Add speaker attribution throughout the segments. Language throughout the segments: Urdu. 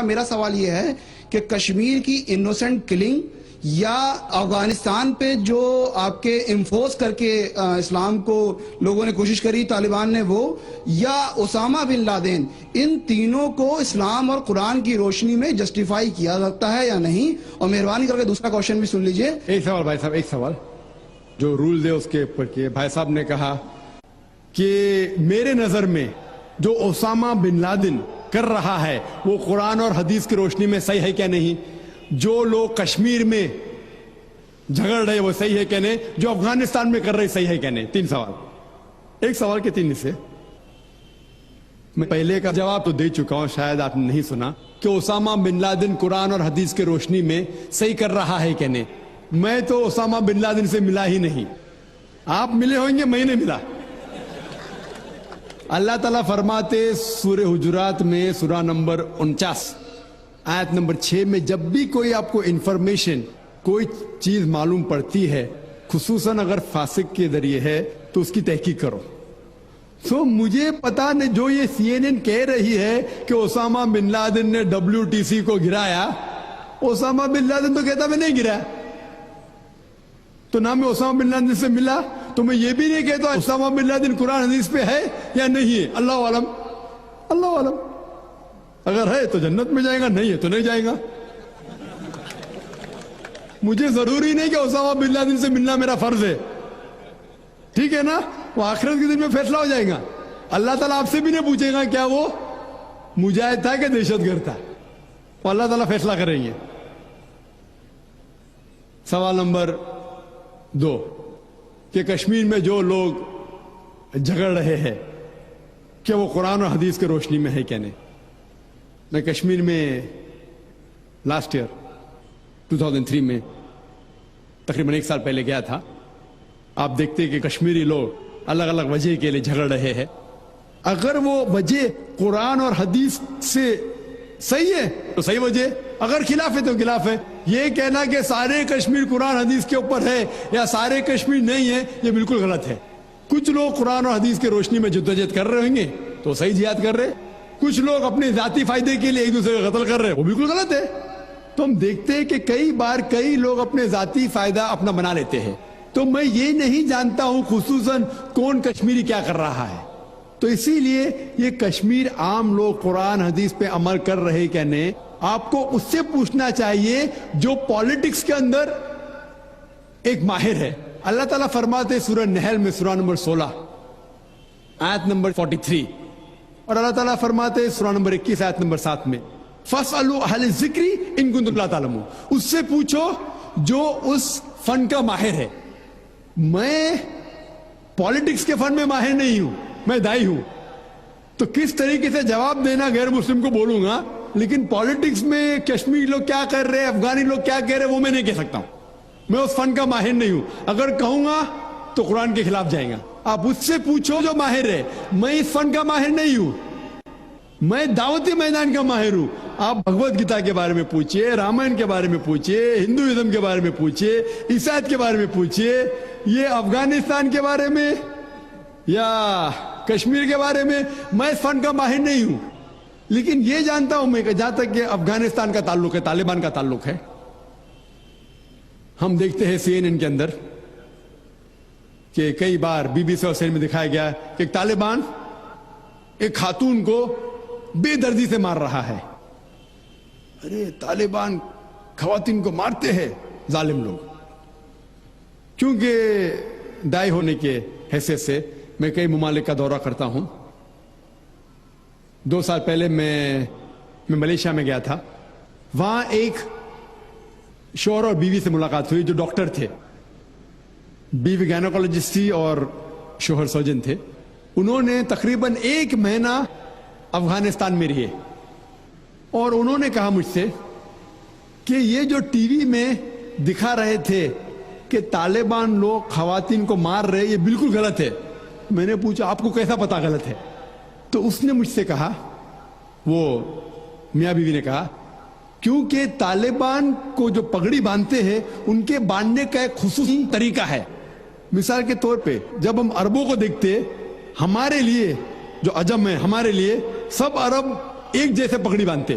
Speaker 1: میرا سوال یہ ہے کہ کشمیر کی انوسنٹ کلنگ یا افغانستان پہ جو آپ کے انفورس کر کے اسلام کو لوگوں نے کوشش کری طالبان نے، وہ یا اسامہ بن لادن، ان تینوں کو اسلام اور قرآن کی روشنی میں جسٹیفائی کیا سکتا ہے یا نہیں؟ اور مہربانی کر کے دوسرا کوشچن بھی سن لیجئے۔
Speaker 2: ایک سوال بھائی صاحب، ایک سوال جو رول دے اس کے اوپر کہ بھائی صاحب نے کہا کہ میرے نظر میں جو اسامہ بن لادن کر رہا ہے وہ قرآن اور حدیث کی روشنی میں صحیح ہے کیا نہیں؟ جو لوگ کشمیر میں جھگڑ رہے وہ صحیح ہے کیا نہیں؟ جو افغانستان میں کر رہے صحیح ہے کیا نہیں؟ تین سوال، ایک سوال کے تین حصے۔ میں پہلے کا جواب تو دے چکا ہوں، شاید آپ نے نہیں سنا کہ اسامہ بن لادن قرآن اور حدیث کی روشنی میں صحیح کر رہا ہے کیا نہیں۔ میں تو اسامہ بن لادن سے ملا ہی نہیں، آپ ملے ہوئیں گے، میں نہیں ملا۔ اللہ تعالیٰ فرماتے سورہ حجرات میں سورہ نمبر 49 آیت نمبر 6 میں، جب بھی کوئی آپ کو انفارمیشن کوئی چیز معلوم پڑتی ہے، خصوصاً اگر فاسق کے ذریعے ہے، تو اس کی تحقیق کرو۔ سو مجھے پتا نہیں، جو یہ CNN کہہ رہی ہے کہ اسامہ بن لادن نے WTC کو گرایا، اسامہ بن لادن تو کہتا میں نہیں گرایا، تو نہ میں اسامہ بن لادن سے ملا، تو میں یہ بھی نہیں کہتا اسامہ بن لادن قرآن حدیث پہ ہے یا نہیں ہے۔ اللہ عالم، اللہ عالم، اگر ہے تو جنت میں جائے گا، نہیں ہے تو نہیں جائے گا۔ مجھے ضروری نہیں کہ اسامہ بن لادن سے ملنا میرا فرض ہے، ٹھیک ہے نا؟ وہ آخرت کے دن میں فیصلہ ہو جائے گا۔ اللہ تعالیٰ آپ سے بھی نہیں پوچھے گا کیا وہ مجاہد تھا کہ دہشت گرد تھا، وہ اللہ تعالیٰ فیصلہ کریں گے۔ سوال نمبر 2 کہ کشمیر میں جو لوگ جھگڑ رہے ہیں کہ وہ قرآن اور حدیث کی روشنی میں ہے کیا نہیں۔ میں کشمیر میں لاسٹ ایئر 2003 میں تقریباً 1 سال پہلے گیا تھا۔ آپ دیکھتے کہ کشمیری لوگ الگ الگ وجہ کے لیے جھگڑ رہے ہیں، اگر وہ وجہ قرآن اور حدیث سے صحیح ہے تو صحیح وجہ، اگر خلاف ہے تو خلاف ہے۔ یہ کہنا کہ سارے کشمیر قرآن حدیث کے اوپر ہے یا سارے کشمیر نہیں ہے، یہ بالکل غلط ہے۔ کچھ لوگ قرآن اور حدیث کی روشنی میں جدوجہد کر رہے ہوں گے تو صحیح جہاد کر رہے، کچھ لوگ اپنے ذاتی فائدے کے لیے ایک دوسرے کا قتل کر رہے، وہ بالکل غلط ہے۔ تو ہم دیکھتے ہیں کہ کئی بار کئی لوگ اپنے ذاتی فائدہ اپنا بنا لیتے ہیں، تو میں یہ نہیں جانتا ہوں خصوصاً کون کشمیری کیا کر رہا ہے۔ تو اسی لیے یہ کشمیر عام لوگ قرآن حدیث پہ عمل کر رہے کیا نہیں، آپ کو اس سے پوچھنا چاہیے جو پالیٹکس کے اندر ایک ماہر ہے۔ اللہ تعالیٰ فرماتے سورہ نحل میں سورہ نمبر 16 آیت نمبر 43، اور اللہ تعالیٰ فرماتے سورہ نمبر 21 آیت نمبر 7 میں، فَاسْأَلُوا أَهْلَ الذِّكْرِ إِن كُنتُمْ لَا تَعْلَمُونَ، اس سے پوچھو جو اس فن کا ماہر ہے۔ میں پالیٹکس کے فن میں ماہر نہیں ہوں، میں دائی ہوں، تو کس طریقے سے جواب دینا غیر مسلم کو بولوں گا، لیکن پالیٹکس میں کشمیری لوگ کیا کر رہے ہیں، افغانی لوگ کیا کہہ رہے ہیں، وہ میں نہیں کہہ سکتا ہوں۔ میں اس فن کا ماہر نہیں ہوں، اگر کہوں گا تو قرآن کے خلاف جائیں گا۔ آپ اس سے پوچھو جو ماہر ہے، میں اس فن کا ماہر نہیں ہوں، میں دعوتی میدان کا ماہر ہوں۔ آپ بھگوت گیتا کے بارے میں پوچھئے، رامائن کے بارے میں پوچھئے، ہندوازم کے بارے میں پوچھئے، عیسائیت کے بارے میں پوچھئے، یہ افغانستان کے بارے میں یا کشمیر کے بارے میں میں اس فن کا ماہر نہیں ہوں، لیکن یہ جانتا ہوں میں کہ جہاں تک کہ افغانستان کا تعلق ہے، طالبان کا تعلق ہے، ہم دیکھتے ہیں CNN کے اندر کہ کئی بار BBC اور CNN میں دکھایا گیا کہ طالبان ایک خاتون کو بے دردی سے مار رہا ہے۔ ارے طالبان خواتین کو مارتے ہیں ظالم لوگ۔ کیونکہ دائی ہونے کے حیثیت سے میں کئی ممالک کا دورہ کرتا ہوں۔ 2 سال پہلے میں ملیشیا میں گیا تھا، وہاں ایک شوہر اور بیوی سے ملاقات ہوئی جو ڈاکٹر تھے، بیوی گائنیکولوجسٹ تھی اور شوہر سرجن تھے۔ انہوں نے تقریباً 1 مہینہ افغانستان میں رہے، اور انہوں نے کہا مجھ سے کہ یہ جو ٹی وی میں دکھا رہے تھے کہ طالبان لوگ خواتین کو مار رہے، یہ بالکل غلط ہے۔ میں نے پوچھا آپ کو کیسا پتا غلط ہے؟ تو اس نے مجھ سے کہا، وہ میاں بیوی نے کہا، کیونکہ طالبان کو جو پگڑی باندھتے ہیں ان کے باندھنے کا ایک خصوصی طریقہ ہے۔ مثال کے طور پہ جب ہم عربوں کو دیکھتے، ہمارے لیے جو عجم ہے، ہمارے لیے سب عرب ایک جیسے پگڑی باندھتے،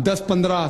Speaker 2: 10-15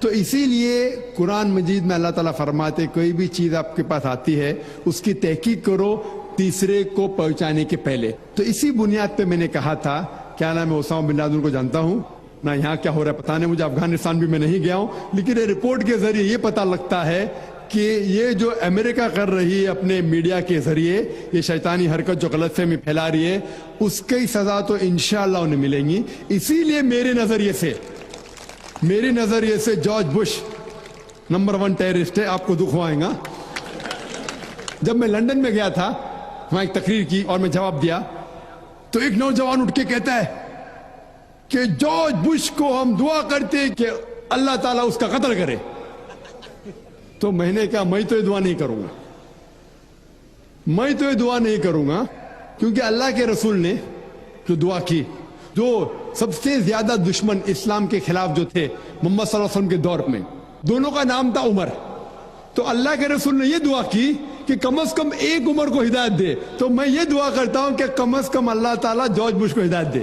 Speaker 2: تو اسی لیے قرآن مجید میں اللہ تعالیٰ فرماتے کوئی بھی چیز آپ کے پاس آتی ہے اس کی تحقیق کرو تیسرے کو پہنچانے کے پہلے. تو اسی بنیاد پہ میں نے کہا تھا, کیا نام ہے, اسامہ بن لادن کو جانتا ہوں نہ, یہاں کیا ہو رہا ہے پتہ نہیں مجھے, افغانستان بھی میں نہیں گیا ہوں, لیکن یہ رپورٹ کے ذریعے یہ پتہ لگتا ہے کہ یہ جو امریکہ کر رہی ہے اپنے میڈیا کے ذریعے یہ شیطانی حرکت جو غلط فہمی پھیلا رہی ہے, اس کی سزا تو انشاءاللہ انہیں ملیں گی. اسی لیے میرے نظریے سے جارج بش نمبر 1 ٹیررسٹ ہے, آپ کو دکھ ہوائیں گا. جب میں لندن میں گیا تھا, وہاں ایک تقریر کی اور میں جواب دیا, تو ایک نوجوان اٹھ کے کہتا ہے کہ جارج بش کو ہم دعا کرتے ہیں کہ اللہ تعالیٰ اس کا قتل کرے. تو میں نے کہا میں تو یہ دعا نہیں کروں گا, کیونکہ اللہ کے رسول نے جو دعا کی, جو سب سے زیادہ دشمن اسلام کے خلاف جو تھے محمد صلی اللہ علیہ وسلم کے دور میں, دونوں کا نام تھا عمر. تو اللہ کے رسول نے یہ دعا کی کہ کم از کم ایک عمر کو ہدایت دے. تو میں یہ دعا کرتا ہوں کہ کم از کم اللہ تعالیٰ جارج بش کو ہدایت دے.